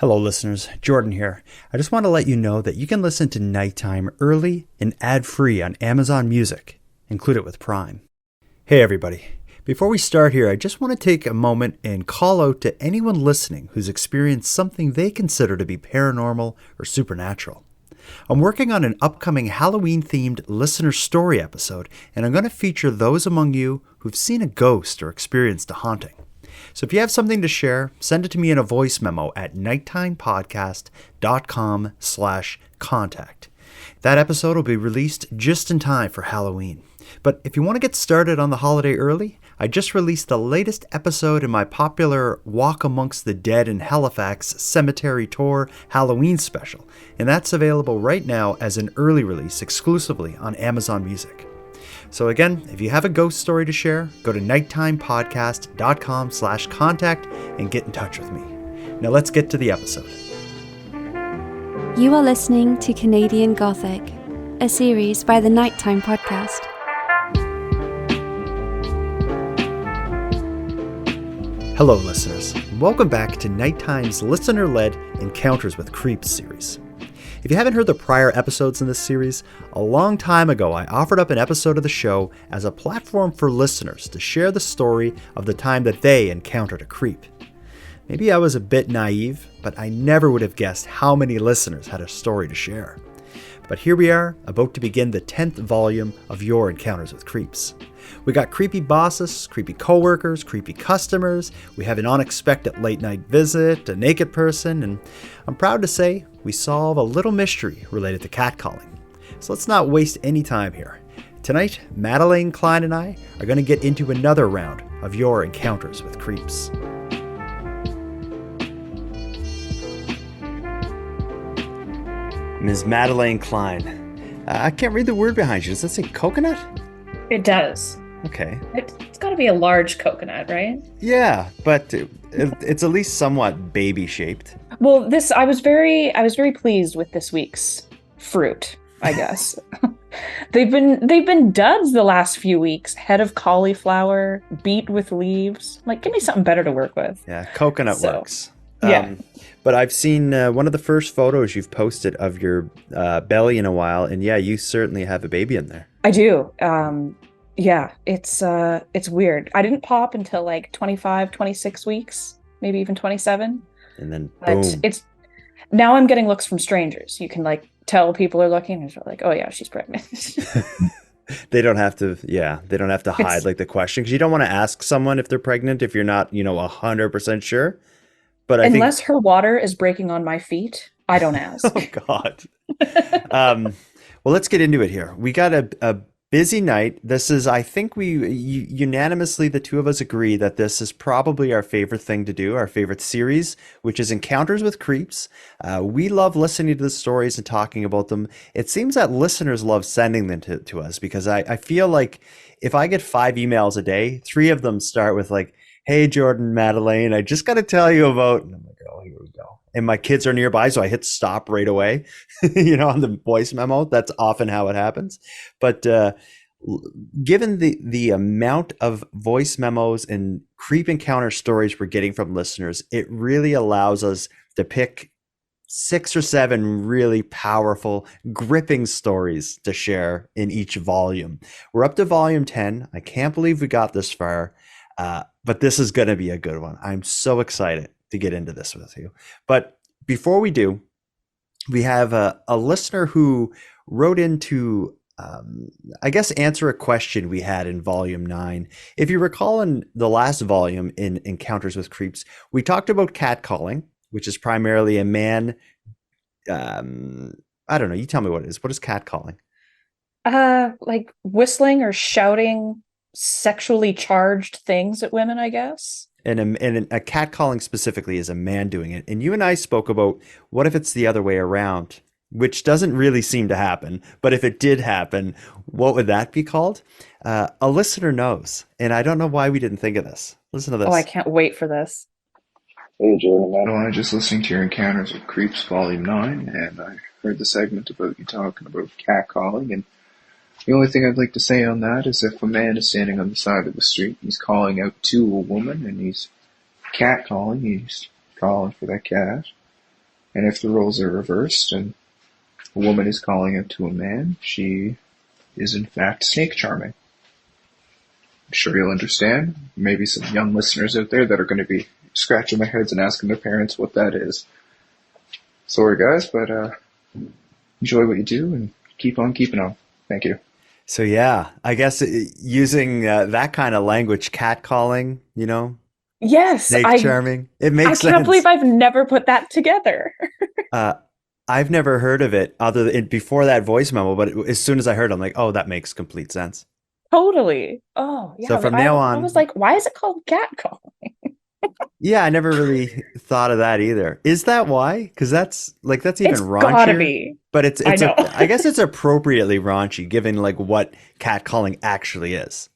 Hello listeners, Jordan here. I just want to let you know that you can listen to Nighttime early and ad-free on Amazon Music. Include it with Prime. Hey everybody. Before we start here, I just want to take a moment and call out to anyone listening who's experienced something they consider to be paranormal or supernatural. I'm working on an upcoming Halloween-themed listener story episode, and I'm going to feature those among you who've seen a ghost or experienced a haunting. So if you have something to share, send it to me in a voice memo at nighttimepodcast.com/contact. That episode will be released just in time for Halloween. But if you want to get started on the holiday early, I just released the latest episode in my popular Walk Amongst the Dead in Halifax Cemetery Tour Halloween special, and that's available right now as an early release exclusively on Amazon Music. So again, if you have a ghost story to share, go to nighttimepodcast.com/contact and get in touch with me. Now let's get to the episode. You are listening to Canadian Gothic, a series by the Nighttime Podcast. Hello listeners, welcome back to Nighttime's listener-led Encounters with Creeps series. If you haven't heard the prior episodes in this series, a long time ago I offered up an episode of the show as a platform for listeners to share the story of the time that they encountered a creep. Maybe I was a bit naive, but I never would have guessed how many listeners had a story to share. But here we are, about to begin the 10th volume of your Encounters with Creeps. We got creepy bosses, creepy coworkers, creepy customers, we have an unexpected late night visit, a naked person, and I'm proud to say we solve a little mystery related to catcalling. So let's not waste any time here. Tonight, Madelayne, Klein, and I are going to get into another round of your Encounters with Creeps. Ms. Madelayne Klein. I can't read the word behind you. Does that say coconut? It does. Okay. It's got to be a large coconut, right? Yeah, but it's at least somewhat baby-shaped. Well, I was very pleased with this week's fruit, I guess. They've been duds the last few weeks. Head of cauliflower, beet with leaves. Like, give me something better to work with. Yeah, coconut works. Yeah. But I've seen one of the first photos you've posted of your belly in a while, and yeah, you certainly have a baby in there. I do. Yeah, it's weird. I didn't pop until like 25, 26 weeks, maybe even 27. And then boom. Now I'm getting looks from strangers. You can like tell people are looking and they're like, "Oh yeah, she's pregnant." They don't have to hide like the question, because you don't want to ask someone if they're pregnant if you're not, 100% sure. But unless her water is breaking on my feet, I don't ask. Oh God. Well, let's get into it here. We got a busy night. This is, I think unanimously, the two of us agree that this is probably our favorite thing to do, our favorite series, which is Encounters with Creeps. We love listening to the stories and talking about them. It seems that listeners love sending them to us, because I feel like if I get 5 emails a day, 3 of them start with like, "Hey, Jordan, Madelayne, I just got to tell you about," and I'm like, "Oh, here we go." And my kids are nearby, so I hit stop right away, on the voice memo. That's often how it happens. But given the amount of voice memos and creep encounter stories we're getting from listeners, it really allows us to pick 6 or 7 really powerful, gripping stories to share in each volume. We're up to volume 10. I can't believe we got this far. But this is going to be a good one. I'm so excited to get into this with you. But before we do, we have a listener who wrote in to, answer a question we had in volume 9. If you recall, in the last volume in Encounters with Creeps, we talked about catcalling, which is primarily a man. I don't know. You tell me what it is. What is catcalling? Like whistling or shouting sexually charged things at women, I guess. And a catcalling specifically is a man doing it. And you and I spoke about, what if it's the other way around, which doesn't really seem to happen. But if it did happen, what would that be called? A listener knows. And I don't know why we didn't think of this. Listen to this. Oh, I can't wait for this. Hey, Jordan, Madelayne, just listening to your Encounters with Creeps Volume 9, and I heard the segment about you talking about catcalling, and the only thing I'd like to say on that is if a man is standing on the side of the street, he's calling out to a woman, and he's catcalling, he's calling for that cat, And if the roles are reversed and a woman is calling out to a man, she is in fact snake charming. I'm sure you'll understand. Maybe some young listeners out there that are going to be scratching their heads and asking their parents what that is. Sorry guys, but enjoy what you do and keep on keeping on. Thank you. So yeah, I guess using that kind of language, catcalling, Yes, snake charming, it I makes can't believe sense. I've never put that together. Uh, I've never heard of it other than before that voice memo, but as soon as I heard it, I'm like, oh, that makes complete sense. Totally. Oh, So yeah. from now I was on, like, why is it called catcall? yeah, I never really thought of that either. Is that why? Because that's even It's gotta raunchier. be. But I know. I guess it's appropriately raunchy given like what catcalling actually is.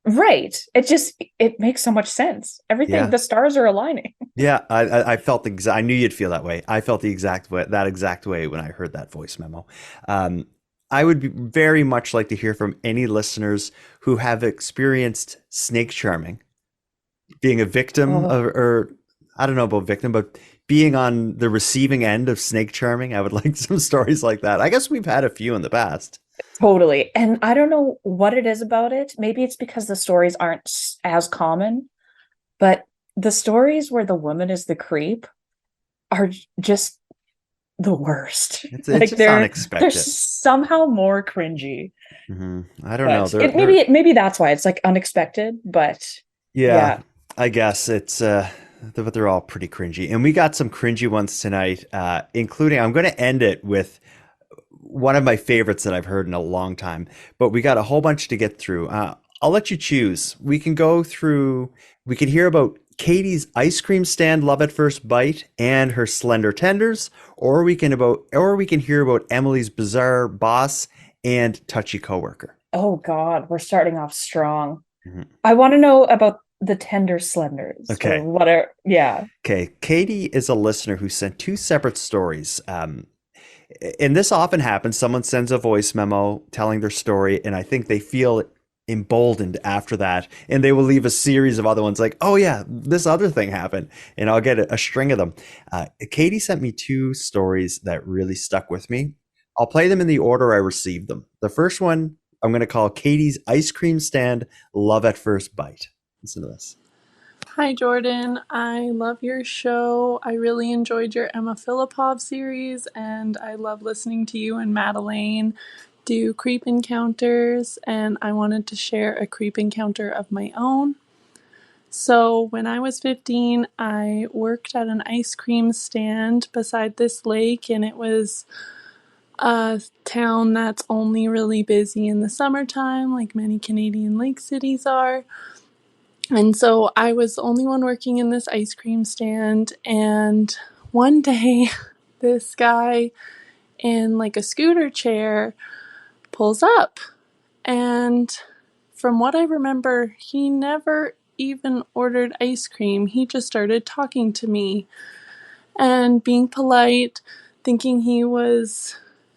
Right. It makes so much sense. Everything, Yeah. the stars are aligning. Yeah, I felt I knew you'd feel that way. I felt the exact way, that exact way when I heard that voice memo. Um, I would very much like to hear from any listeners who have experienced snake charming, being a victim Oh, or I don't know about victim, but being on the receiving end of snake charming. I would like some stories like that. I guess we've had a few in the past. totally. And I don't know what it is about it. Maybe it's because the stories aren't as common, but the stories where the woman is the creep are just the worst. It's Like just they're unexpected. somehow more cringy. I don't know. But They're it they're maybe that's why it's like unexpected, but Yeah, yeah. I guess it's but they're all pretty cringy. And we got some cringy ones tonight, including I'm going to end it with one of my favorites that I've heard in a long time, but we got a whole bunch to get through. I'll let you choose. We can hear about Katie's ice cream stand love at first bite and her slender tenders, or we can hear about Emily's bizarre boss and touchy coworker. Oh God, we're starting off strong. Mhm. I want to know about the tender slenders or Okay. what are, yeah. Okay, Katie is a listener who sent two separate stories. And this often happens. Someone sends a voice memo telling their story, and I think they feel emboldened after that, and they will leave a series of other ones like, "Oh yeah, this other thing happened," and I'll get a string of them. Katie sent me two stories that really stuck with me. I'll play them in the order I received them. The first one I'm going to call Katie's ice cream stand love at first bite. Listen to this. Hi, Jordan. I love your show. I really enjoyed your Emma Filipov series, and I love listening to you and Madelayne do creep encounters, and I wanted to share a creep encounter of my own. So, when I was 15, I worked at an ice cream stand beside this lake, and it was a town that's only really busy in the summertime, like many Canadian lake cities are. And so I was the only one working in this ice cream stand. And one day, this guy in like a scooter chair pulls up. And from what I remember, he never even ordered ice cream. He just started talking to me and being polite, thinking he was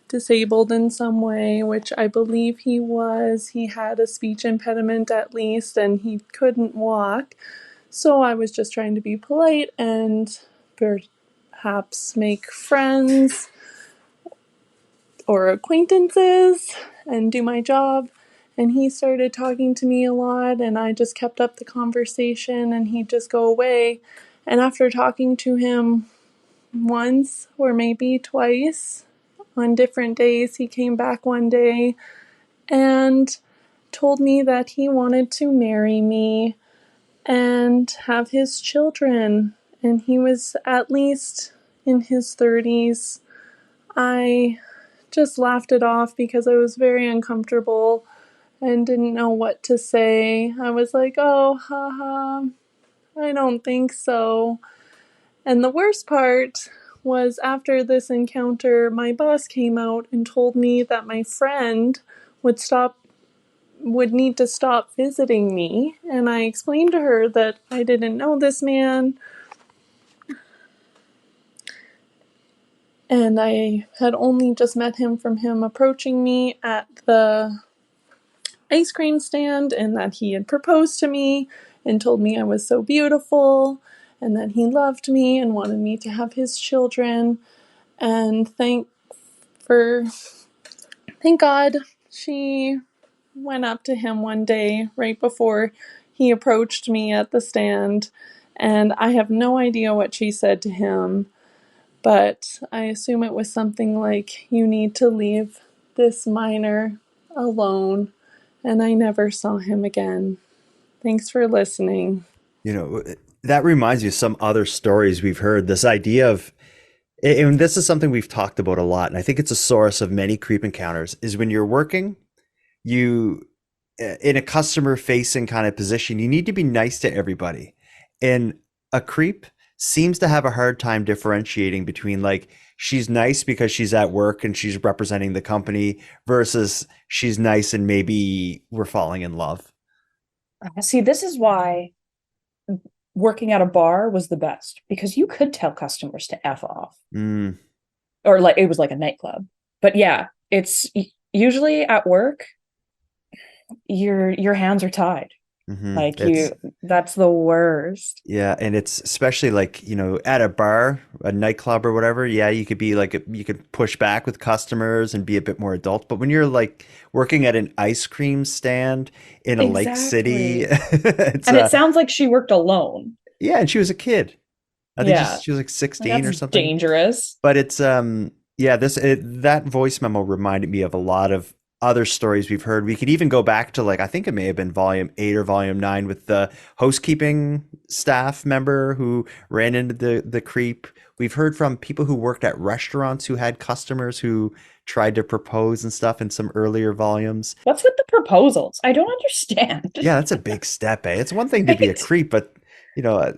disabled in some way, which I believe he was. He had a speech impediment at least, and he couldn't walk. So I was just trying to be polite and perhaps make friends or acquaintances and do my job. And he started talking to me a lot, and I just kept up the conversation, and he'd just go away. And after talking to him once or maybe twice on different days, he came back one day and told me that he wanted to marry me and have his children. And he was at least in his 30s. I just laughed it off because I was very uncomfortable and didn't know what to say. I was like, oh, haha, I don't think so. And the worst part was after this encounter, my boss came out and told me that my friend would need to stop visiting me. And I explained to her that I didn't know this man and I had only just met him from him approaching me at the ice cream stand, and that he had proposed to me and told me I was so beautiful and that he loved me and wanted me to have his children. And for thank God she went up to him one day right before he approached me at the stand, and I have no idea what she said to him, but I assume it was something like, "You need to leave this minor alone," and I never saw him again. Thanks for listening. You know, that reminds me of some other stories we've heard. This idea of, and this is something we've talked about a lot, and I think it's a source of many creep encounters, is when you're working, you in a customer facing kind of position, you need to be nice to everybody. And a creep seems to have a hard time differentiating between like she's nice because she's at work and she's representing the company versus she's nice and maybe we're falling in love. See, this is why working at a bar was the best, because you could tell customers to F off, Mm, or like it was like a nightclub. But yeah, it's usually at work, your hands are tied. Like It's that's the worst. yeah, and it's especially like, you know, at a bar, a nightclub or whatever. Yeah, you could be like you could push back with customers and be a bit more adult. But when you're like working at an ice cream stand in a lake city, Exactly. it's And it sounds like she worked alone. yeah, and she was a kid. I think Yeah. she was like Like, 16 or that's something. dangerous. But it's yeah, that voice memo reminded me of a lot of other stories we've heard. We could even go back to like I think it may have been volume 8 or volume 9 with the housekeeping staff member who ran into the creep. We've heard from people who worked at restaurants who had customers who tried to propose and stuff in some earlier volumes. What's with the proposals? I don't understand. Yeah, that's a big step, eh? It's one thing to be a Right? creep, but you know,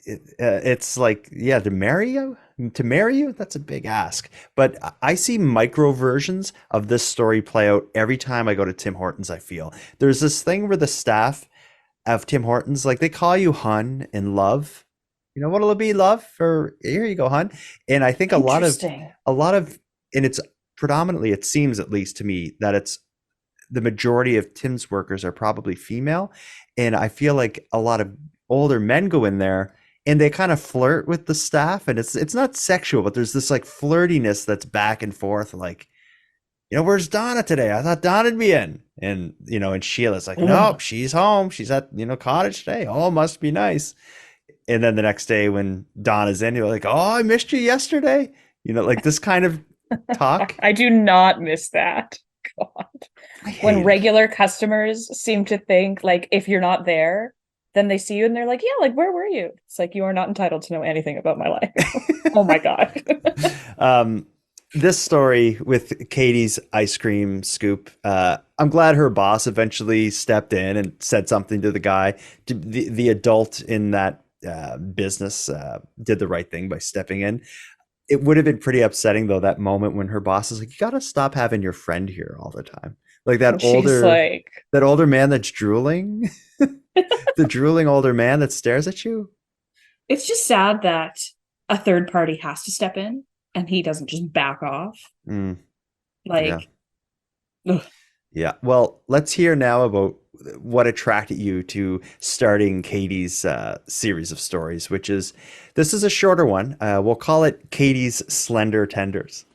it's like, yeah, to marry you, that's a big ask. But I see micro versions of this story play out every time I go to Tim Hortons. I feel there's this thing where the staff of Tim Hortons, like they call you hun and love. You know what'll it be, love? Or here you go, hun. And I think Interesting. a lot of, and it's predominantly, it seems at least to me that it's the majority of Tim's workers are probably female. And I feel like a lot of older men go in there and they kind of flirt with the staff, and it's not sexual, but there's this like flirtiness that's back and forth, like, you know, where's Donna today? I thought Donna'd be in. And you know, and Sheila's like, nope, Ugh. she's home. She's at, you know, cottage today. Oh, must be nice. And then the next day when Donna's in, you're like, oh, I missed you yesterday. You know, like this kind of talk. I do not miss that. God. I When hate it. regular customers seem to think like if you're not there, then they see you and they're like, yeah, like where were you? It's like you are not entitled to know anything about my life. Oh my God. um, this story with Katie's ice cream scoop, I'm glad her boss eventually stepped in and said something to the guy. The adult in that business did the right thing by stepping in. It would have been pretty upsetting though, that moment when her boss is like, you gotta stop having your friend here all the time. Like And she's like, that older man that's drooling, the drooling older man that stares at you. it's just sad that a third party has to step in and he doesn't just back off. Mm, yeah. Like, ugh. Yeah. Well, let's hear now about what attracted you to starting Katie's series of stories, which is this is a shorter one. We'll call it Katie's Slender Tenders.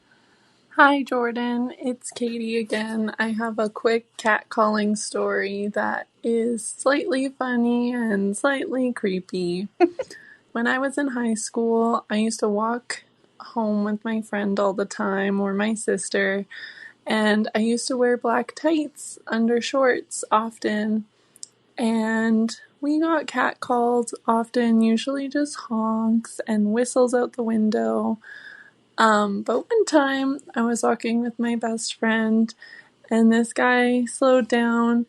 Hi, Jordan. It's Katie again. I have a quick catcalling story that is slightly funny and slightly creepy. When I was in high school, I used to walk home with my friend all the time, or my sister, and I used to wear black tights under shorts often, and we got catcalled often, usually just honks and whistles out the window. But one time I was walking with my best friend, and this guy slowed down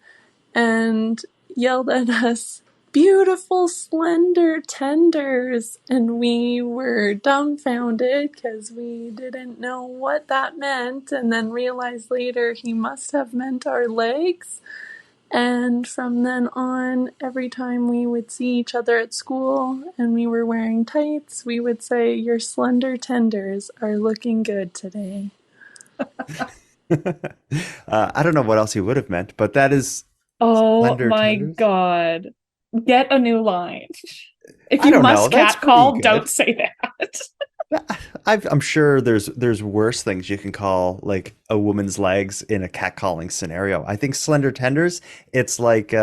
and yelled at us, "Beautiful slender tenders," and we were dumbfounded because we didn't know what that meant, and then realized later he must have meant our legs. And from then on, every time we would see each other at school and we were wearing tights, we would say, "Your slender tenders are looking good today." I don't know what else he would have meant, but that is Oh Slender my Tenders. God. Get a new line. If I you don't know. must That's pretty catcall, good. don't say that. I'm sure there's worse things you can call like a woman's legs in a catcalling scenario. I think slender tenders, it's like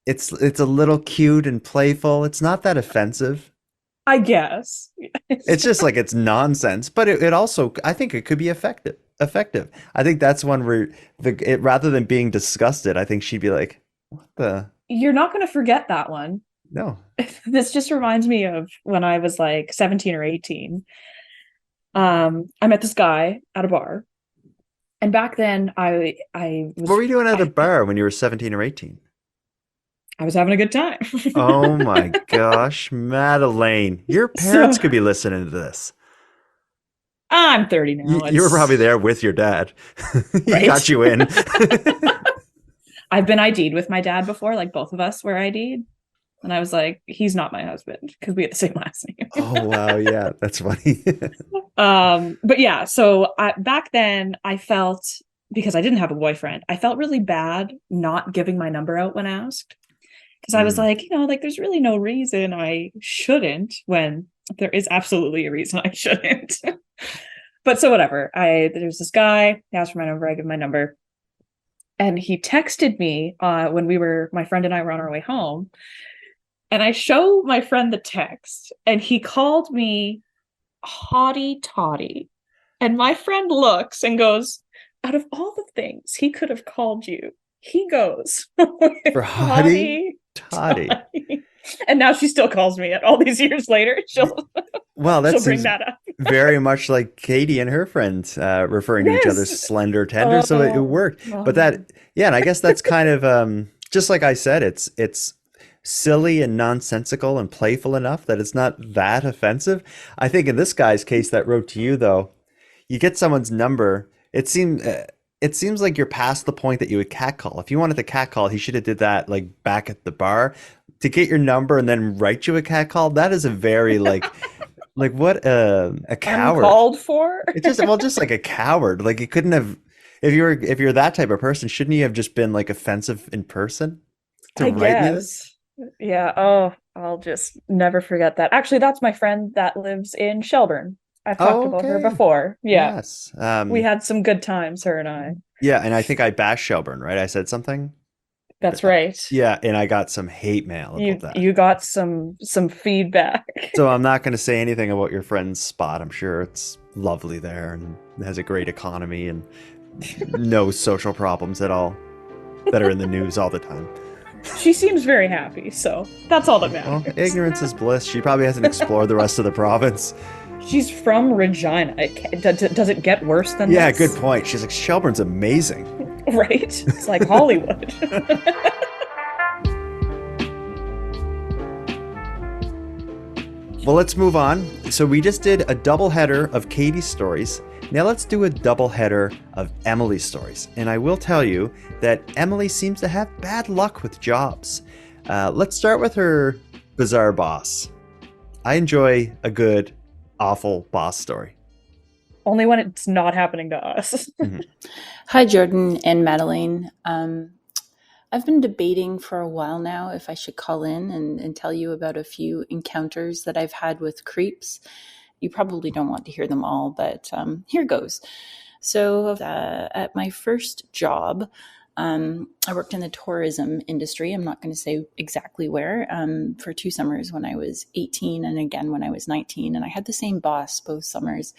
it's a little cute and playful. It's not that offensive. I guess. It's just like it's nonsense, but it also I think it could be effective. Effective. I think that's one where rather than being disgusted, I think she'd be like, "What the You're not going to forget that one. no?" This just reminds me of when I was like 17 or 18. I met this guy at a bar. And back then I What was were you doing at a bar when you were 17 or 18? I was having a good time. Oh my gosh, Madelayne, your So parents could be listening to this. I'm 30 now. You were probably It's there with your dad. He right. got you in. I've been ID'd with my dad before, like both of us were ID'd. And I was like, he's not my husband because we had the same last name. Oh wow, yeah, that's funny. But yeah, so back then I felt, because I didn't have a boyfriend, I felt really bad not giving my number out when asked. Because I was Mm, like, like there's really no reason I shouldn't when there is absolutely a reason I shouldn't. But so whatever. There's this guy, he asked for my number, I give him my number. And he texted me when my friend and I were on our way home. And I show my friend the text, and he called me hottie toddy. And my friend looks and goes, out of all the things he could have called you, he goes for Hottie hottie Toddy. toddy. And now she still calls me it all these years later. Well, that She'll bring seems that up. very much like Katie and her friends referring to each other as Yes. slender tender, so it Oh, worked. But oh. that, yeah, and I guess that's kind of just like I said, it's silly and nonsensical and playful enough that it's not that offensive. I think in this guy's case that wrote to you though, you get someone's number. It seems like you're past the point that you would catcall. If you wanted to catcall, he should have did that like back at the bar to get your number and then write you a catcall. That is a very like what a coward. Uncalled for. It just well just like a coward. Like you couldn't have if you're that type of person, shouldn't you have just been like offensive in person to I write me this? guess. Yeah. Oh, I'll just never forget that. Actually, that's my friend that lives in Shelburne. I've talked Oh, about her okay. before. Yeah. Yes. We had some good times, her and I. Yeah, and I think I bashed Shelburne, right? I said something. That's right. Yeah, and I got some hate mail about that. You got some feedback. So I'm not going to say anything about your friend's spot. I'm sure it's lovely there and has a great economy and no social problems at all that are in the news all the time. She seems very happy, so that's all that Well, matters. ignorance is bliss. She probably hasn't explored the rest of the province. She's from Regina. Does it get worse than Yeah, this? good point. She's like, Shelburne's amazing. Right? It's like Hollywood. Well, let's move on. So we just did a double header of Katie's stories. Now let's do a double header of Emily's stories. And I will tell you that Emily seems to have bad luck with jobs. Let's start with her bizarre boss. I enjoy a good, awful boss story. Only when it's not happening to us. Mhm. Hi, Jordan and Madelayne. I've been debating for a while now if I should call in and tell you about a few encounters that I've had with creeps. You probably don't want to hear them all, but here goes. So at my first job, I worked in the tourism industry. I'm not going to say exactly where, for 2 summers when I was 18 and again when I was 19. And I had the same boss both summers.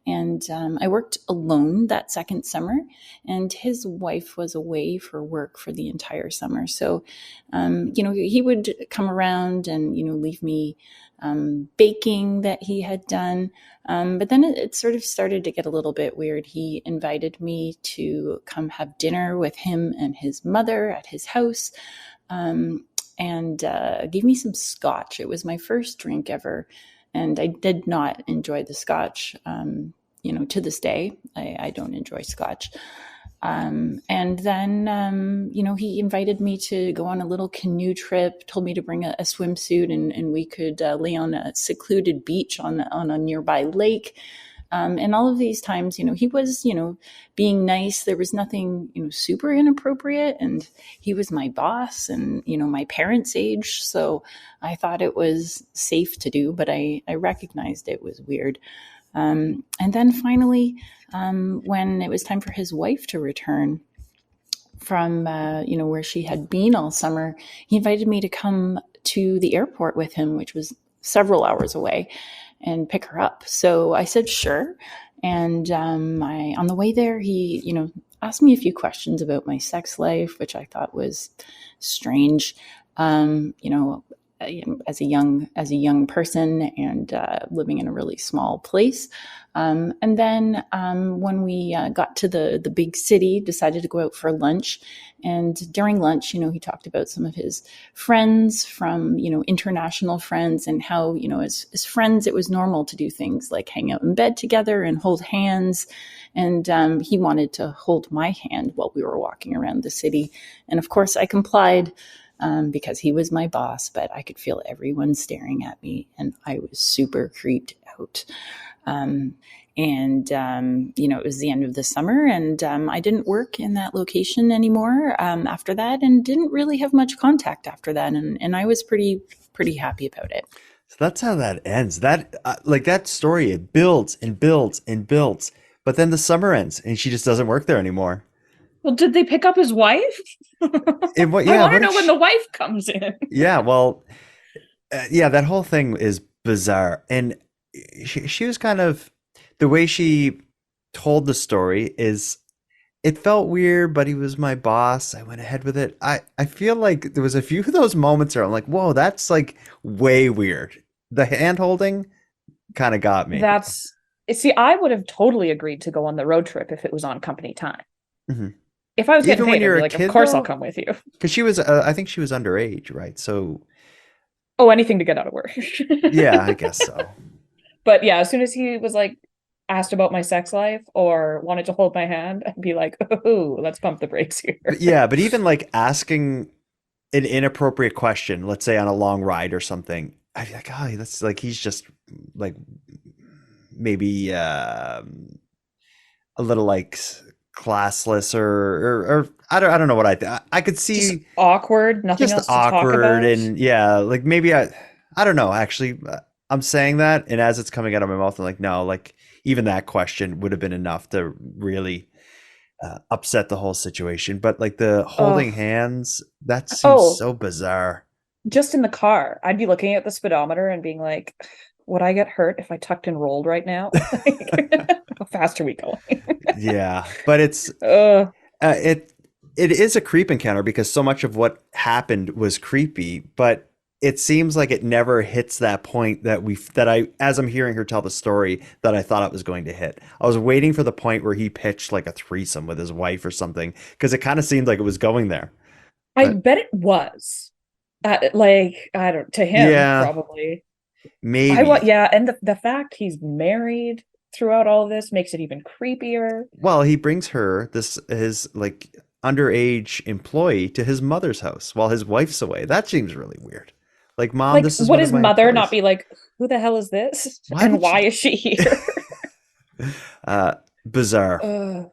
And I worked alone that second summer, and his wife was away for work for the entire summer. So, he would come around and, leave me baking that he had done. But then it sort of started to get a little bit weird. He invited me to come have dinner with him and his mother at his house, and gave me some scotch. It was my first drink ever. And I did not enjoy the scotch. To this day, I don't enjoy scotch. And then, he invited me to go on a little canoe trip, told me to bring a swimsuit and we could lay on a secluded beach on a nearby lake. And all of these times, he was, being nice. There was nothing, super inappropriate. And he was my boss and, my parents' age. So I thought it was safe to do, but I recognized it was weird. And then finally, when it was time for his wife to return from, where she had been all summer, he invited me to come to the airport with him, which was several hours away, and pick her up. So I said, sure. And on the way there, he, asked me a few questions about my sex life, which I thought was strange. As a young person and living in a really small place. And then when we got to the big city, decided to go out for lunch. And during lunch, he talked about some of his friends from, international friends, and how, as friends, it was normal to do things like hang out in bed together and hold hands. And he wanted to hold my hand while we were walking around the city. And of course, I complied. Because he was my boss, but I could feel everyone staring at me, and I was super creeped out. It was the end of the summer, and I didn't work in that location anymore after that, and didn't really have much contact after that, and I was pretty happy about it. So that's how that ends. That that story, it builds and builds and builds, but then the summer ends, and she just doesn't work there anymore. Well, did they pick up his wife? I want to know when the wife comes in. Yeah, well, that whole thing is bizarre. And she was kind of, the way she told the story is, it felt weird, but he was my boss. I went ahead with it. I feel like there was a few of those moments where I'm like, whoa, that's like way weird. The hand holding kind of got me. See, I would have totally agreed to go on the road trip if it was on company time. Mm-hmm. If I was getting paid, I'd be like, of course I'll come with you. Because she was, I think she was underage, right? So. Oh, anything to get out of work. Yeah, I guess so. But yeah, as soon as he was like asked about my sex life or wanted to hold my hand, I'd be like, oh, let's pump the brakes here. But even like asking an inappropriate question, let's say on a long ride or something, I'd be like, oh, that's like, he's just like maybe a little like classless or I don't know what I could see, just awkward, nothing else to talk about. And like maybe I don't know, actually. I'm saying that, and as it's coming out of my mouth, I'm like, no, like even that question would have been enough to really upset the whole situation. But like the holding hands, that seems so bizarre. Just in the car, I'd be looking at the speedometer and being like, would I get hurt if I tucked and rolled right now? How fast are we going? Yeah, but it's it is a creep encounter because so much of what happened was creepy, but it seems like it never hits that point that as I'm hearing her tell the story, that I thought it was going to hit. I was waiting for the point where he pitched like a threesome with his wife or something, because it kind of seemed like it was going there. I bet it was. To him, probably. Maybe. And the fact he's married throughout all of this makes it even creepier. Well, he brings his like underage employee to his mother's house while his wife's away. That seems really weird. Like, mom, like, this is would his mother not be like, who the hell is this? Why is she here? Bizarre.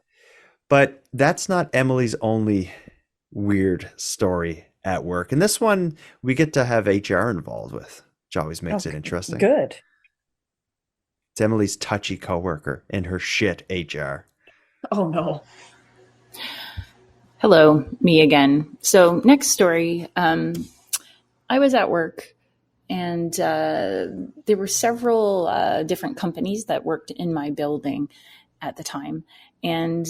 But that's not Emily's only weird story at work. And this one, we get to have HR involved with, which always makes it interesting. Good. It's Emily's touchy coworker and her shit HR. Oh, no. Hello, me again. So next story, I was at work, and there were several different companies that worked in my building at the time. And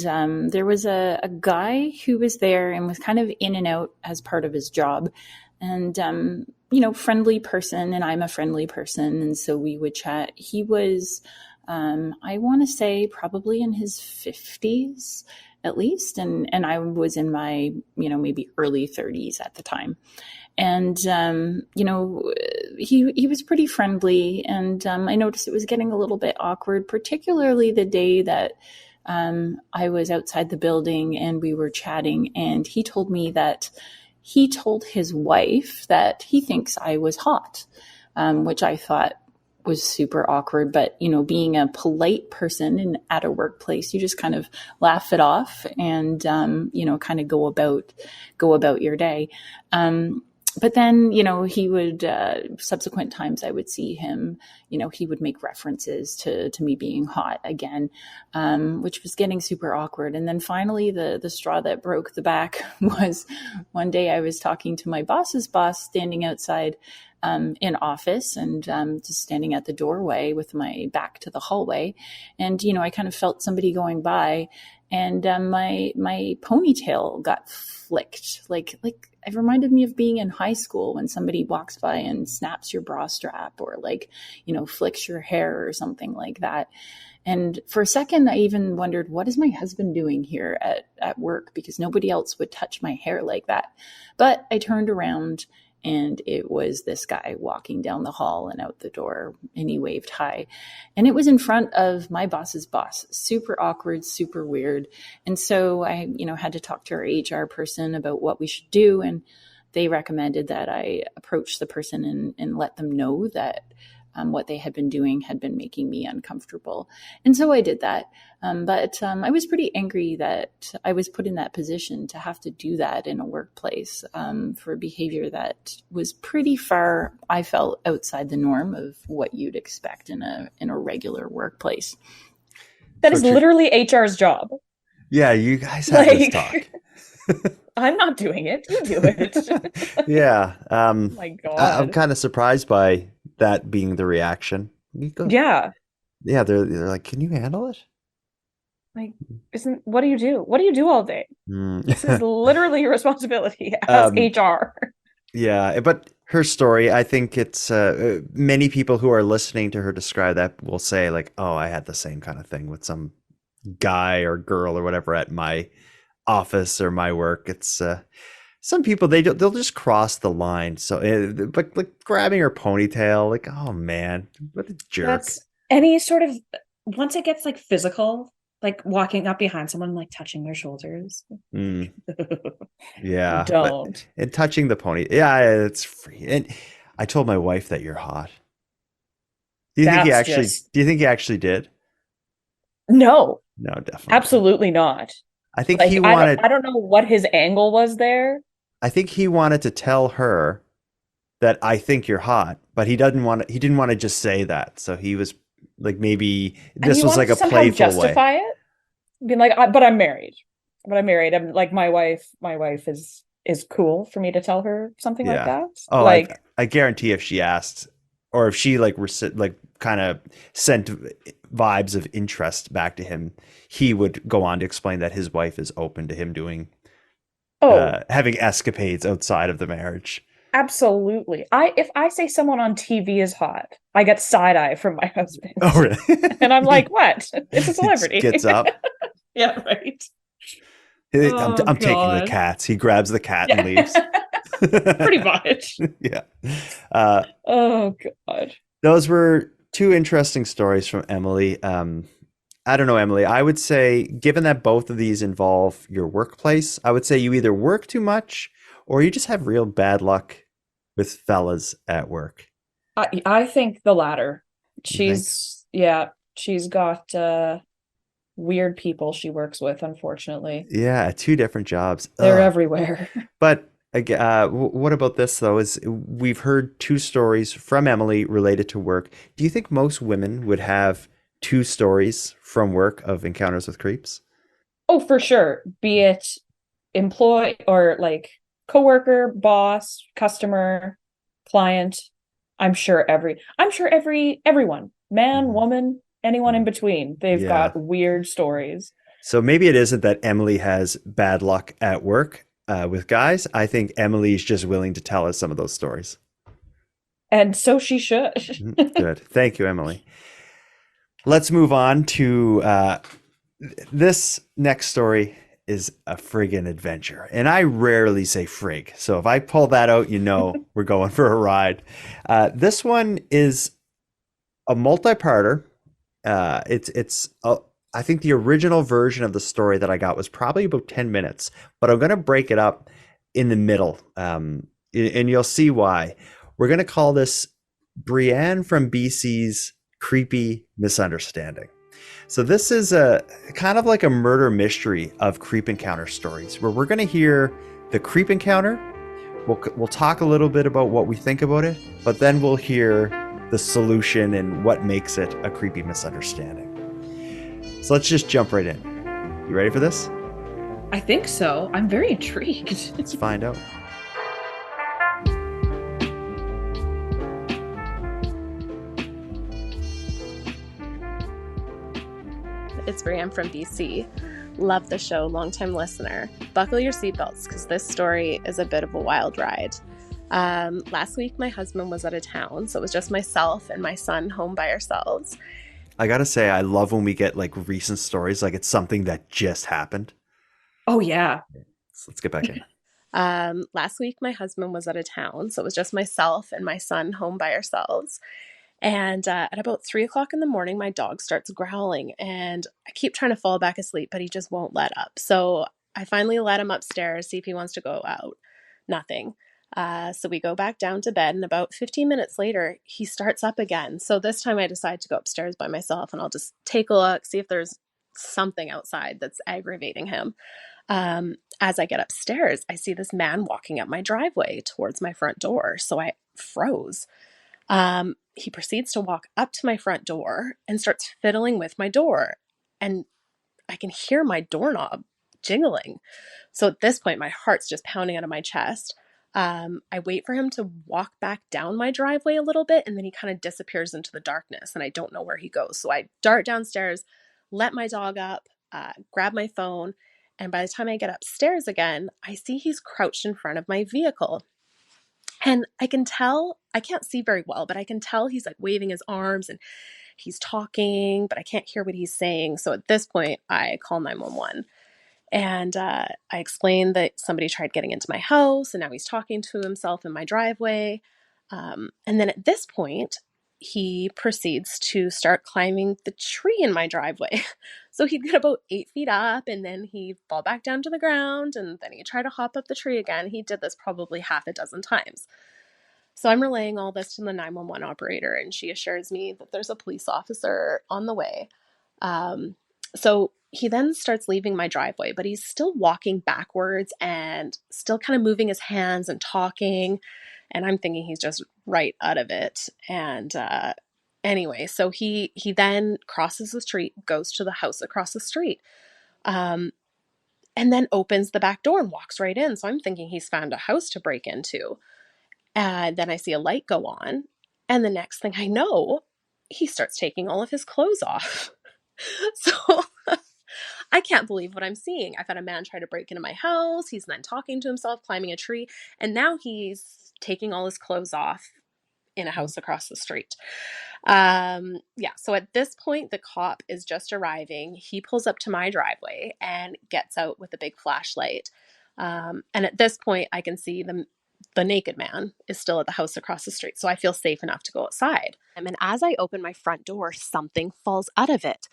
there was a guy who was there and was kind of in and out as part of his job. And, friendly person, and I'm a friendly person. And so we would chat. He was, I want to say, probably in his 50s at least. And I was in my, maybe early 30s at the time. And, he was pretty friendly. And I noticed it was getting a little bit awkward, particularly the day that I was outside the building and we were chatting. And he told me that he told his wife that he thinks I was hot, which I thought was super awkward. But, being a polite person and at a workplace, you just kind of laugh it off and, kind of go about your day. But then, he would, subsequent times I would see him, he would make references to me being hot again, which was getting super awkward. And then finally, the straw that broke the back was one day I was talking to my boss's boss standing outside in office and just standing at the doorway with my back to the hallway. And, I kind of felt somebody going by and my ponytail got flicked. Like it reminded me of being in high school when somebody walks by and snaps your bra strap or flicks your hair or something like that. And for a second, I even wondered, what is my husband doing here at work? Because nobody else would touch my hair like that. But I turned around and it was this guy walking down the hall and out the door, and he waved hi. And it was in front of my boss's boss. Super awkward, super weird. And so I, had to talk to our HR person about what we should do. And they recommended that I approach the person and let them know that what they had been doing had been making me uncomfortable. And so I did that. But I was pretty angry that I was put in that position to have to do that in a workplace for behavior that was pretty far, I felt, outside the norm of what you'd expect in a regular workplace. That is literally HR's job. Yeah, you guys have this talk. I'm not doing it. You do it. Yeah. My God. I'm kind of surprised by that being the reaction. Yeah. Yeah, they're like, can you handle it? Like, what do you do? What do you do all day? This is literally your responsibility as HR. Yeah, but her story, I think it's many people who are listening to her describe that will say like, oh, I had the same kind of thing with some guy or girl or whatever at my office or my work. It's some people they'll just cross the line. So but like grabbing her ponytail, like, oh man, what a jerk. That's any sort of, once it gets like physical, like walking up behind someone, like touching their shoulders. Yeah, don't. And touching the pony, yeah, it's free. And I told my wife that you're hot. Do you think he actually did? No, definitely absolutely not. I think he wanted. I don't know what his angle was there. I think he wanted to tell her that I think you're hot, but he didn't want to just say that. So he was like, maybe this was like a playful justify way. It, being like, but I'm married. I'm like, my wife is cool for me to tell her something like that. Oh, like I guarantee if she asked, or if she like kind of sent vibes of interest back to him, he would go on to explain that his wife is open to him doing having escapades outside of the marriage. Absolutely. If I say someone on TV is hot, I get side eye from my husband. Oh, really? And I'm like, what? It's a celebrity. He gets up. Yeah, right. I'm taking the cats. He grabs the cat and leaves. Pretty much. Yeah. Oh God. Those were two interesting stories from Emily. I don't know, Emily. I would say, given that both of these involve your workplace, I would say you either work too much or you just have real bad luck with fellas at work. I think the latter. She's got weird people she works with, unfortunately. Yeah, two different jobs. They're everywhere. But what about this, though? Is we've heard two stories from Emily related to work. Do you think most women would have two stories from work of encounters with creeps? Oh, for sure. Be it employee or like coworker, boss, customer, client. I'm sure everyone, man, woman, anyone in between, they've got weird stories. So maybe it isn't that Emily has bad luck at work with guys. I think Emily's just willing to tell us some of those stories. And so she should. Good. Thank you, Emily. Let's move on to this next story is a friggin' adventure. And I rarely say frig. So if I pull that out, we're going for a ride. This one is a multi-parter. I think the original version of the story that I got was probably about 10 minutes, but I'm going to break it up in the middle. And you'll see why. We're going to call this Brienne from BC's Creepy Misunderstanding. So this is a kind of like a murder mystery of creep encounter stories where we're going to hear the creep encounter. We'll talk a little bit about what we think about it, but then we'll hear the solution and what makes it a creepy misunderstanding. So let's just jump right in. You ready for this? I think so. I'm very intrigued. Let's find out. It's Brienne from BC. Love the show, longtime listener. Buckle your seatbelts because this story is a bit of a wild ride. Last week, my husband was out of town, so it was just myself and my son home by ourselves. I gotta say, I love when we get like recent stories, like it's something that just happened. Oh, yeah. So let's get back in. Last week, my husband was out of town, so it was just myself and my son home by ourselves. And at about 3 o'clock in the morning, my dog starts growling, and I keep trying to fall back asleep, but he just won't let up. So I finally let him upstairs, see if he wants to go out. Nothing. So we go back down to bed, and about 15 minutes later, he starts up again. So this time I decide to go upstairs by myself, and I'll just take a look, see if there's something outside that's aggravating him. As I get upstairs, I see this man walking up my driveway towards my front door. So I froze. He proceeds to walk up to my front door and starts fiddling with my door. And I can hear my doorknob jingling. So at this point, my heart's just pounding out of my chest. I wait for him to walk back down my driveway a little bit, and then he kind of disappears into the darkness, and I don't know where he goes. So I dart downstairs, let my dog up, grab my phone, and by the time I get upstairs again, I see he's crouched in front of my vehicle. And I can tell, I can't see very well, but I can tell he's like waving his arms and he's talking, but I can't hear what he's saying. So at this point, I call 911. And I explained that somebody tried getting into my house and now he's talking to himself in my driveway. And then at this point, he proceeds to start climbing the tree in my driveway. So he'd get about 8 feet up and then he'd fall back down to the ground and then he'd try to hop up the tree again. He did this probably half a dozen times. So I'm relaying all this to the 911 operator and she assures me that there's a police officer on the way. So he then starts leaving my driveway, but he's still walking backwards and still kind of moving his hands and talking. And I'm thinking he's just right out of it. And anyway, so he then crosses the street, goes to the house across the street, and then opens the back door and walks right in. So I'm thinking he's found a house to break into. And then I see a light go on. And the next thing I know, he starts taking all of his clothes off. So I can't believe what I'm seeing. I've had a man try to break into my house. He's then talking to himself, climbing a tree. And now he's taking all his clothes off in a house across the street. So at this point, the cop is just arriving. He pulls up to my driveway and gets out with a big flashlight. And at this point, I can see the naked man is still at the house across the street. So I feel safe enough to go outside. And as I open my front door, something falls out of it.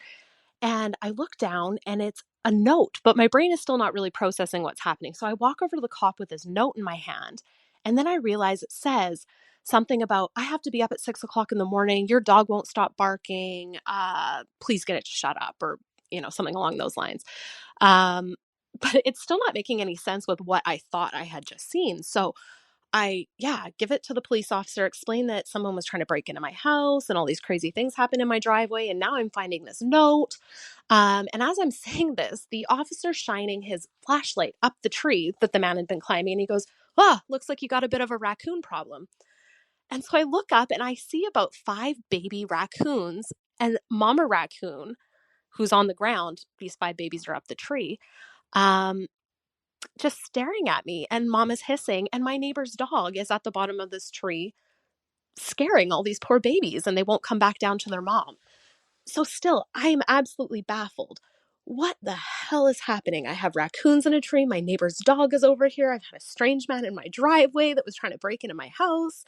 And I look down and it's a note, but my brain is still not really processing what's happening. So I walk over to the cop with this note in my hand. And then I realize it says something about, I have to be up at 6 o'clock in the morning. Your dog won't stop barking. Please get it to shut up, or, something along those lines. But it's still not making any sense with what I thought I had just seen. So I give it to the police officer, explain that someone was trying to break into my house and all these crazy things happened in my driveway. And now I'm finding this note. And as I'm saying this, the officer's shining his flashlight up the tree that the man had been climbing. And he goes, looks like you got a bit of a raccoon problem. And so I look up and I see about 5 baby raccoons and mama raccoon, who's on the ground. These 5 babies are up the tree. Just staring at me, and mom is hissing, and my neighbor's dog is at the bottom of this tree scaring all these poor babies, and they won't come back down to their mom. So still, I am absolutely baffled. What the hell is happening? I have raccoons in a tree. My neighbor's dog is over here. I've had a strange man in my driveway that was trying to break into my house.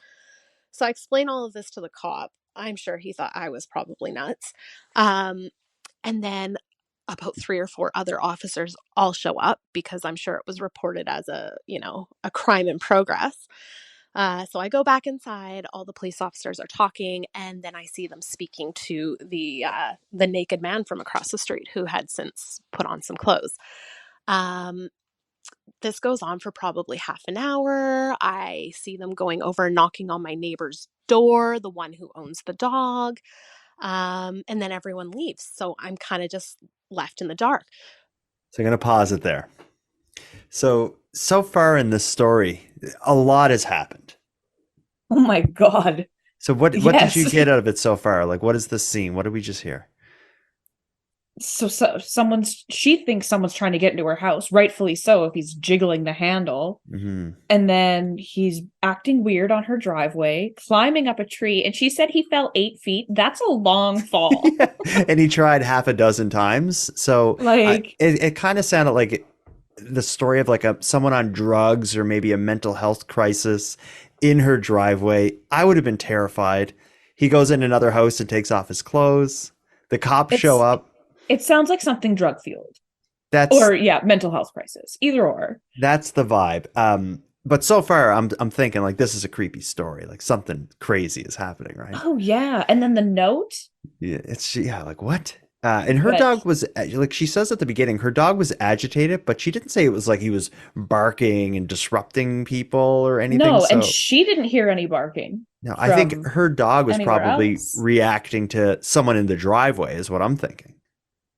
So I explain all of this to the cop. I'm sure he thought I was probably nuts. And then about 3 or 4 other officers all show up because I'm sure it was reported as a crime in progress. So I go back inside. All the police officers are talking, and then I see them speaking to the naked man from across the street who had since put on some clothes. Um, this goes on for probably half an hour. I see them going over and knocking on my neighbor's door, the one who owns the dog. And then everyone leaves. So I'm kind of just left in the dark. So I'm going to pause it there. So far in this story, a lot has happened. Oh my God. So what did you Yes. get out of it so far? Like, what is the scene? What did we just hear? So she thinks someone's trying to get into her house, rightfully so, if he's jiggling the handle. Hmm. And then he's acting weird on her driveway, climbing up a tree, and she said he fell 8 feet. That's a long fall. Yeah. And he tried half a dozen times. So Like, it kind of sounded like the story of like someone on drugs or maybe a mental health crisis in her driveway. I would have been terrified. He goes in another house and takes off his clothes. The cops show up. it sounds like something drug fueled. That's Or yeah, mental health crisis. Either or. that's the vibe. But so far I'm thinking like this is a creepy story. Like something crazy is happening, right? Oh yeah. And then the note. Yeah, like what? And her But- dog was like she says at the beginning, her dog was agitated, but she didn't say it was like he was barking and disrupting people or anything. No, So and she didn't hear any barking. no, I think from her dog was anywhere probably else. reacting to someone in the driveway, is what I'm thinking.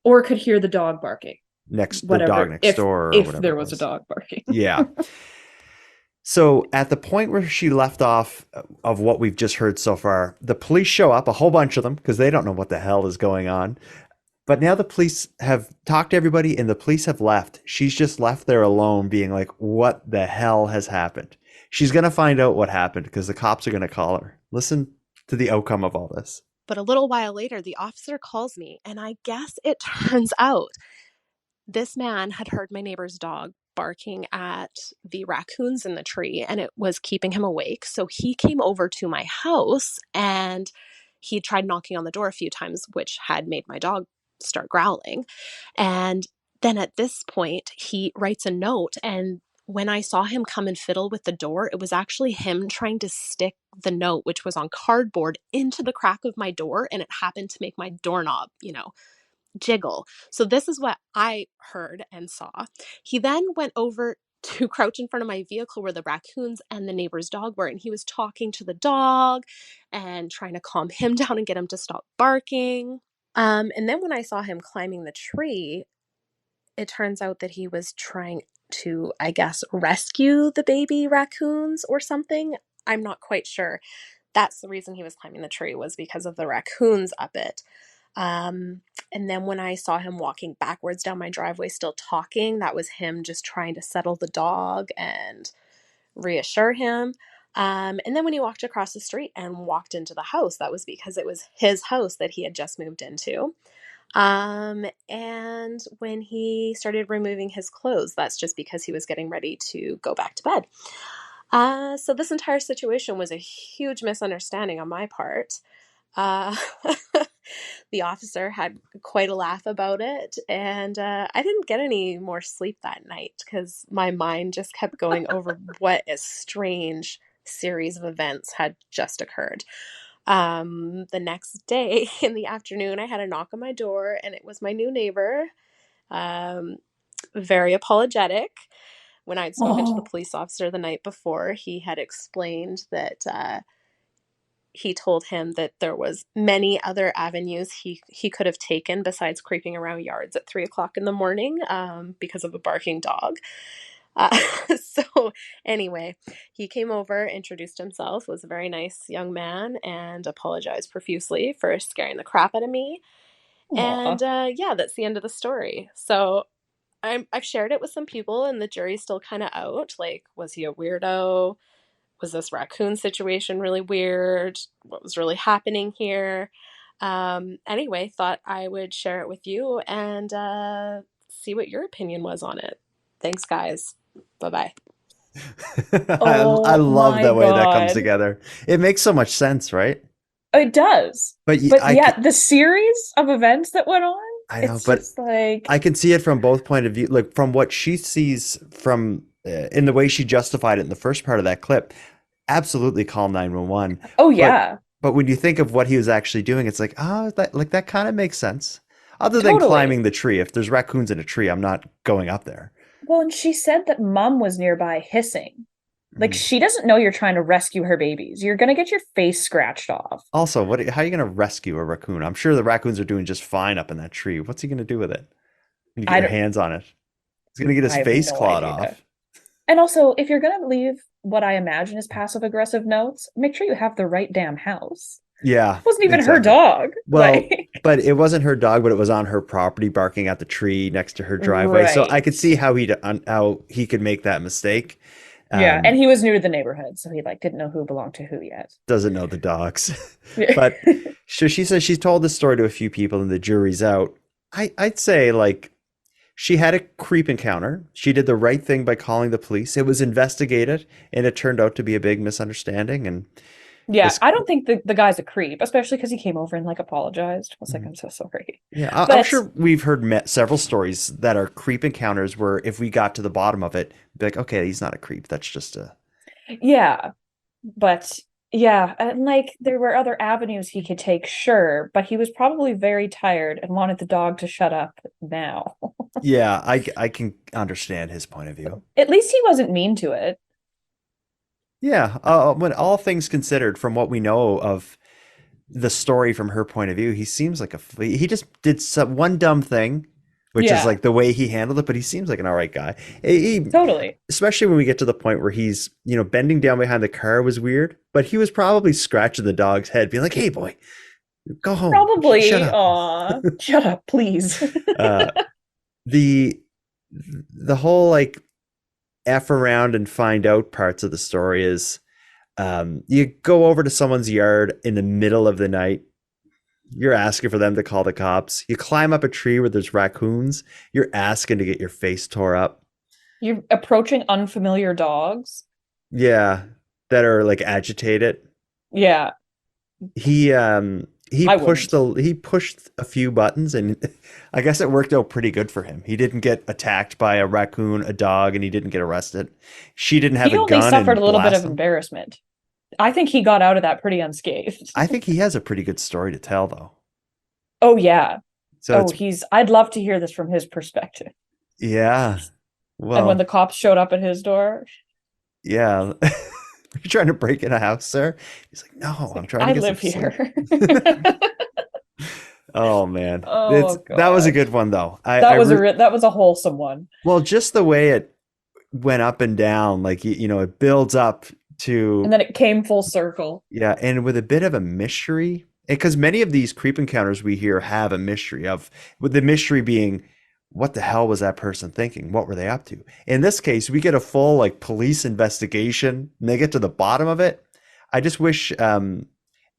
Or could hear the dog barking. The Whatever. dog next door, or if whatever there it was a dog barking. Yeah. So at the point where she left off of what we've just heard so far, the police show up, a whole bunch of them, because they don't know what the hell is going on. But now the police have talked to everybody and the police have left. She's just left there alone being like, what the hell has happened? She's going to find out what happened because the cops are going to call her. Listen to the outcome of all this. But a little while later, the officer calls me, and I guess it turns out this man had heard my neighbor's dog barking at the raccoons in the tree, and it was keeping him awake. So he came over to my house, and he tried knocking on the door a few times, which had made my dog start growling. And then at this point, he writes a note, and when I saw him come and fiddle with the door, it was actually him trying to stick the note, which was on cardboard, into the crack of my door, and it happened to make my doorknob, jiggle. So this is what I heard and saw. He then went over to crouch in front of my vehicle where the raccoons and the neighbor's dog were, and he was talking to the dog and trying to calm him down and get him to stop barking. And then when I saw him climbing the tree, it turns out that he was trying to, I guess, rescue the baby raccoons or something. I'm not quite sure. That's the reason he was climbing the tree, was because of the raccoons up it. And then when I saw him walking backwards down my driveway, still talking, that was him just trying to settle the dog and reassure him. And then when he walked across the street and walked into the house, that was because it was his house that he had just moved into. And when he started removing his clothes, that's just because he was getting ready to go back to bed. So this entire situation was a huge misunderstanding on my part. Uh, the officer had quite a laugh about it, and I didn't get any more sleep that night because my mind just kept going over what a strange series of events had just occurred. The next day in the afternoon, I had a knock on my door, and it was my new neighbor, very apologetic. When I'd spoken to the police officer the night before, he had explained that he told him that there was many other avenues he could have taken besides creeping around yards at 3:00 in the morning because of a barking dog. So anyway, he came over, introduced himself, was a very nice young man, and apologized profusely for scaring the crap out of me. And yeah, that's the end of the story. So I've shared it with some people, and the jury's still kind of out. Like, was he a weirdo? Was this raccoon situation really weird? What was really happening here? Anyway, thought I would share it with you and see what your opinion was on it. Thanks, guys. Bye-bye. I love my the way that comes God. together. It makes so much sense, right? It does. But Yeah, the series of events that went on, I know, it's but just like, I can see it from both point of view. Like from what she sees from in the way she justified it in the first part of that clip. absolutely call 911. Oh But yeah, but when you think of what he was actually doing, it's like, oh, that kind of makes sense. Other than totally. climbing the tree, if there's raccoons in a tree, I'm not going up there. Well, and she said that mom was nearby hissing. Like Mhm. she doesn't know you're trying to rescue her babies. You're gonna get your face scratched off. Also, how are you going to rescue a raccoon? I'm sure the raccoons are doing just fine up in that tree. What's he going to do with it when you get I your don't. hands on it? He's going to get his I have face no clawed idea. off. And also, if you're gonna leave what I imagine is passive aggressive notes, make sure you have the right damn house. Yeah, It wasn't even her exactly. dog. Well, Like, but it wasn't her dog, but it was on her property, barking at the tree next to her driveway. So I right. could see how he could make that mistake. Yeah, and Um, he was new to the neighborhood, so he like didn't know who belonged to who yet. doesn't know the dogs, but so she says she's told this story to a few people, and the jury's out. I'd say like she had a creep encounter. She did the right thing by calling the police. It was investigated, and it turned out to be a big misunderstanding. And Yeah, this I don't think the guy's a creep, especially because he came over and like apologized. I was like, Mhm. I'm so sorry. Yeah, I'm But sure we've heard several stories that are creep encounters where if we got to the bottom of it, be like, okay, he's not a creep. That's just a yeah, but yeah, and like there were other avenues he could take, sure, but he was probably very tired and wanted the dog to shut up now. yeah. I can understand his point of view. At least he wasn't mean to it. Yeah, when all things considered, from what we know of the story from her point of view, he seems like he just did one dumb thing, which is Yeah, like the way he handled it. But he seems like an all right guy. He, totally. especially when we get to the point where he's bending down behind the car was weird, but he was probably scratching the dog's head, being like, "Hey, boy, go home, shut Probably. up." Aw, shut up, please. Uh, the the whole like f around and find out parts of the story is you go over to someone's yard in the middle of the night. You're asking for them to call the cops. You climb up a tree where there's raccoons. You're asking to get your face tore up. You're approaching unfamiliar dogs. Yeah, that are like agitated. Yeah, He um he I pushed wouldn't. a few buttons, and I guess it worked out pretty good for him. He didn't get attacked by a raccoon, a dog, and he didn't get arrested. She didn't have He a only gun suffered a and little bit blast of him. embarrassment. I think he got out of that pretty unscathed. I think he has a pretty good story to tell though. Oh yeah. So Oh, it's he's I'd love to hear this from his perspective. yeah. And when Well, the cops showed up at his door, yeah. You're trying to break in a house, sir? He's like, no, it's I'm like, trying to I get some live sleep. here. Oh man, Oh that was a gosh. good one though. I re That was a wholesome one. well, just the way it went up and down, like it builds up And to then it came full circle. yeah, and with a bit of a mystery, because many of these creep encounters we hear have a mystery of, with the mystery being, what the hell was that person thinking? What were they up to? In this case, we get a full like police investigation, and they get to the bottom of it. I just wish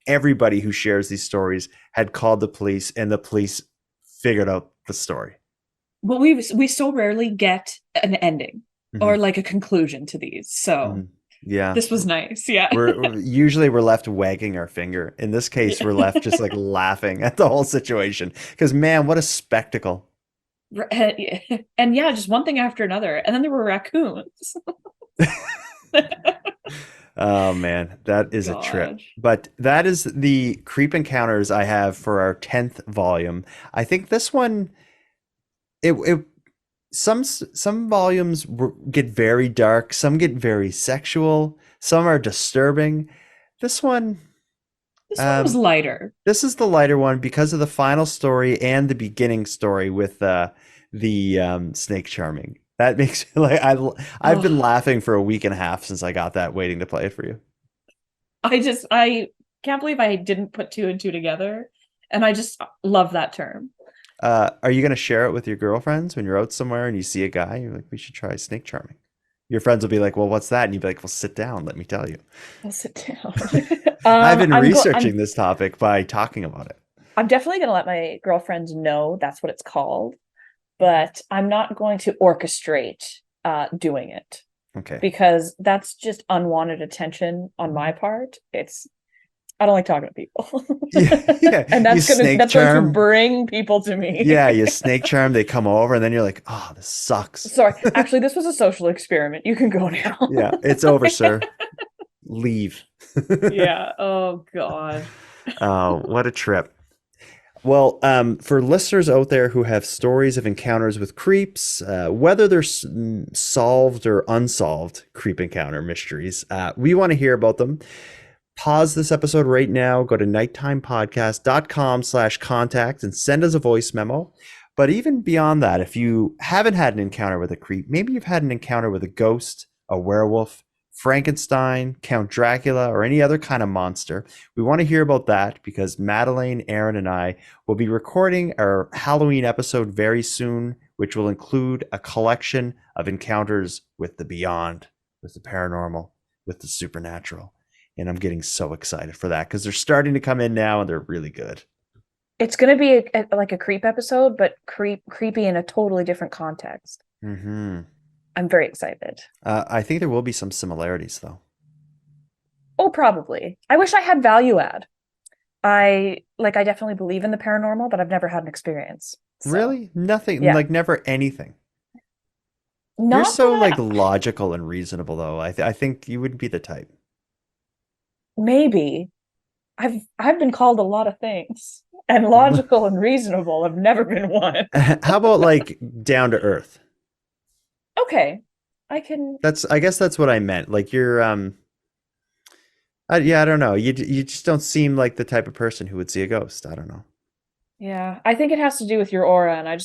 everybody who shares these stories had called the police and the police figured out the story. But we so rarely get an ending Hmm. or like a conclusion to these. Hmm. So Yeah. this was nice. Yeah. Usually we're left wagging our finger. In this case, we're left just like laughing at the whole situation because man, what a spectacle. And yeah, just one thing after another. And then there were raccoons. Oh man, that is a trip. Gosh. But that is the creep encounters I have for our 10th volume. I think this one it some volumes get very dark, some get very sexual, some are disturbing. This one This one was um lighter. this is the lighter one because of the final story and the beginning story with the snake charming. That makes me like I've been Oh, laughing for a week and a half since I got that waiting to play it for you. I can't believe I didn't put two and two together. And I just love that term. Are you gonna share it with your girlfriends when you're out somewhere and you see a guy? You're like, we should try snake charming. Your friends will be like, well, what's that? And you'd be like, well, sit down. Let me tell you. I'll sit down. I've been I'm researching this topic by talking about it. I'm definitely gonna let my girlfriends know that's what it's called, but I'm not going to orchestrate doing it Okay. because that's just unwanted attention on my part. I don't like talking to people. Yeah, yeah. And You snake that's going to charm. bring people to me. Yeah, you snake charm. They come over, and then you're like, oh, this sucks. Sorry. Actually, this was a social experiment. You can go now. Yeah, it's over, sir. leave. Yeah. Oh God. Oh, what a trip. Well, for listeners out there who have stories of encounters with creeps, whether they're solved or unsolved creep encounter mysteries, we want to hear about them. Pause this episode right now, go to nighttimepodcast.com/contact and send us a voice memo. But even beyond that, if you haven't had an encounter with a creep, maybe you've had an encounter with a ghost, a werewolf, Frankenstein, Count Dracula, or any other kind of monster, we want to hear about that because Madelayne, Aaron, and I will be recording our Halloween episode very soon, which will include a collection of encounters with the beyond, with the paranormal, with the supernatural. And I'm getting so excited for that because they're starting to come in now and they're really good. It's gonna be like a creep episode, but creepy in a totally different context. Mm-hmm. I'm very excited. I think there will be some similarities, though. Oh, probably. I wish I had value add. I definitely believe in the paranormal, but I've never had an experience. So, Really? Nothing, yeah. like never anything. You're Not so that like logical and reasonable, though. I think you wouldn't be the type. maybe. I've been called a lot of things, and logical and reasonable have never been one. How about like down to earth? Okay, I can. I guess that's what I meant. Like you're yeah, I don't know. You just don't seem like the type of person who would see a ghost. I don't know. Yeah, I think it has to do with your aura, and I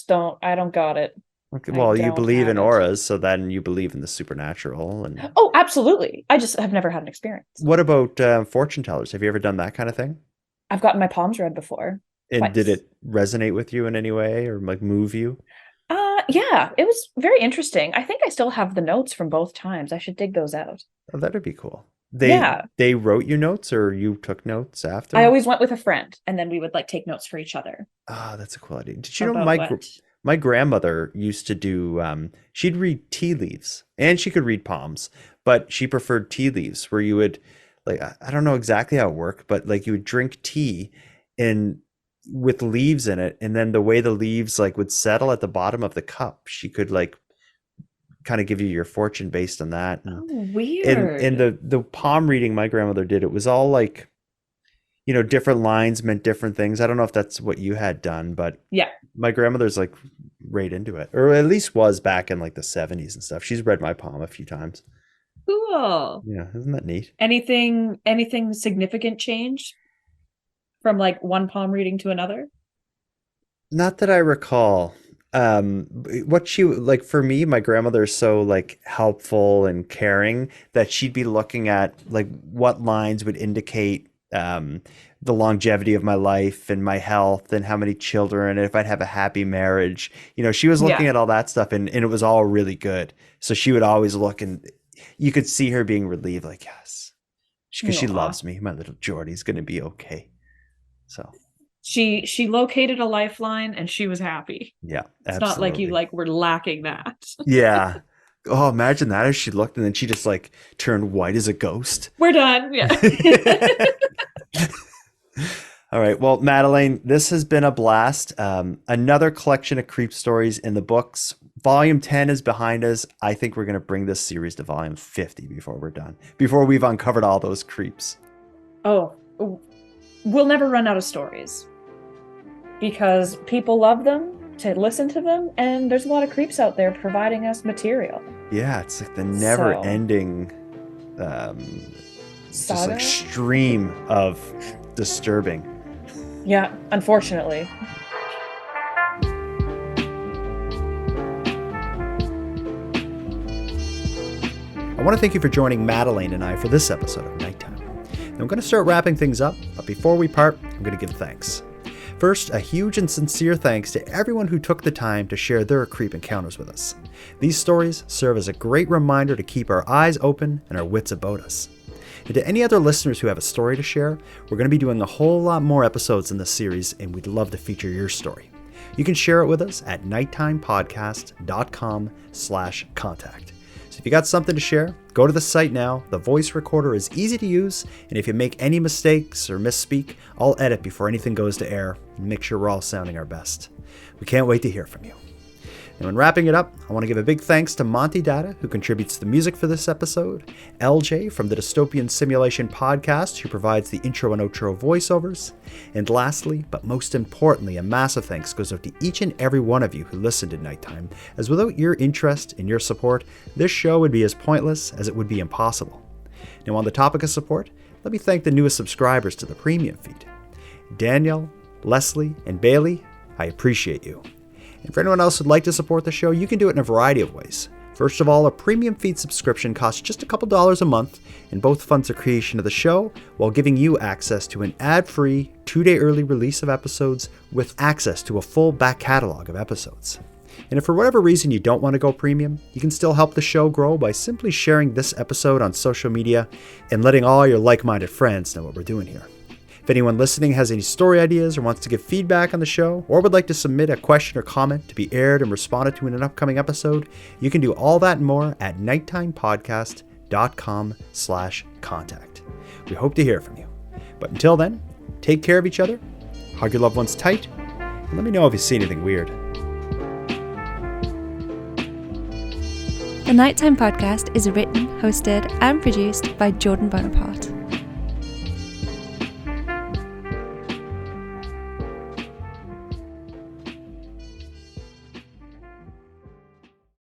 don't got it. Okay, I well, you don't believe in have it. auras, so then you believe in the supernatural. And Oh, absolutely. I just have never had an experience. what about fortune tellers? Have you ever done that kind of thing? I've gotten my palms read before. And did Twice. it resonate with you in any way or like move you? Yeah, it was very interesting. I think I still have the notes from both times. I should dig those out. Oh, that'd be cool. Yeah. They wrote you notes or you took notes after? I always went with a friend, and then we would like take notes for each other Oh, that's a cool idea. Did you know about what. my grandmother used to do she'd read tea leaves and she could read palms, but she preferred tea leaves where you would like I don't know exactly how it worked, but like you would drink tea and with leaves in it, and then the way the leaves like would settle at the bottom of the cup, she could like kind of give you your fortune based on that. Oh, And weird. the palm reading my grandmother did, it was all like, you know, different lines meant different things. I don't know if that's what you had done, but Yeah. my grandmother's like right into it, or at least was back in like the 70s and stuff. She's read my palm a few times. Cool. Yeah, isn't that neat? Anything significant change from like one palm reading to another? Not that I recall. What she like for me, my grandmother is so like helpful and caring that she'd be looking at like what lines would indicate the longevity of my life and my health and how many children and if I'd have a happy marriage. You know, she was looking Yeah. at all that stuff and it was all really good. So she would always look and you could see her being relieved, like, yes, because she Aw. loves me. My little Geordie's gonna be okay. So She located a lifeline and she was happy. yeah, It's not like you absolutely. like were lacking that. Yeah. Oh, imagine that if she looked and then she just like turned white as a ghost. We're done. Yeah. All right. Well, Madelayne, this has been a blast. Another collection of creep stories in the books. Volume 10 is behind us. I think we're going to bring this series to volume 50 before we're done, before we've uncovered all those creeps. Oh, we'll never run out of stories because people love them to listen to them, and there's a lot of creeps out there providing us material. Yeah, it's like the never ending just Saga? like stream of disturbing. Yeah, unfortunately. I want to thank you for joining Madelayne and I for this episode of Nighttime. Now, I'm going to start wrapping things up, but before we part, I'm going to give thanks. First, a huge and sincere thanks to everyone who took the time to share their creep encounters with us. These stories serve as a great reminder to keep our eyes open and our wits about us. And to any other listeners who have a story to share, we're going to be doing a whole lot more episodes in this series, and we'd love to feature your story. You can share it with us at nighttimepodcast.com/contact. So if you got something to share, go to the site now. The voice recorder is easy to use, and if you make any mistakes or misspeak, I'll edit before anything goes to air and make sure we're all sounding our best. We can't wait to hear from you. And when wrapping it up, I want to give a big thanks to Monty Datta, who contributes the music for this episode, LJ from the Dystopian Simulation podcast, who provides the intro and outro voiceovers, and lastly, but most importantly, a massive thanks goes out to each and every one of you who listened at nighttime, as without your interest and your support, this show would be as pointless as it would be impossible. Now, on the topic of support, let me thank the newest subscribers to the premium feed. Daniel, Leslie, and Bailey, I appreciate you. And for anyone else who'd like to support the show, you can do it in a variety of ways. First of all, a premium feed subscription costs just a couple dollars a month, and both funds the creation of the show while giving you access to an ad-free, 2-day early release of episodes with access to a full back catalog of episodes. And if for whatever reason you don't want to go premium, you can still help the show grow by simply sharing this episode on social media and letting all your like-minded friends know what we're doing here. If anyone listening has any story ideas or wants to give feedback on the show, or would like to submit a question or comment to be aired and responded to in an upcoming episode, you can do all that and more at nighttimepodcast.com/contact. We hope to hear from you. But until then, take care of each other, hug your loved ones tight, and let me know if you see anything weird. The Nighttime Podcast is written, hosted, and produced by Jordan Bonaparte.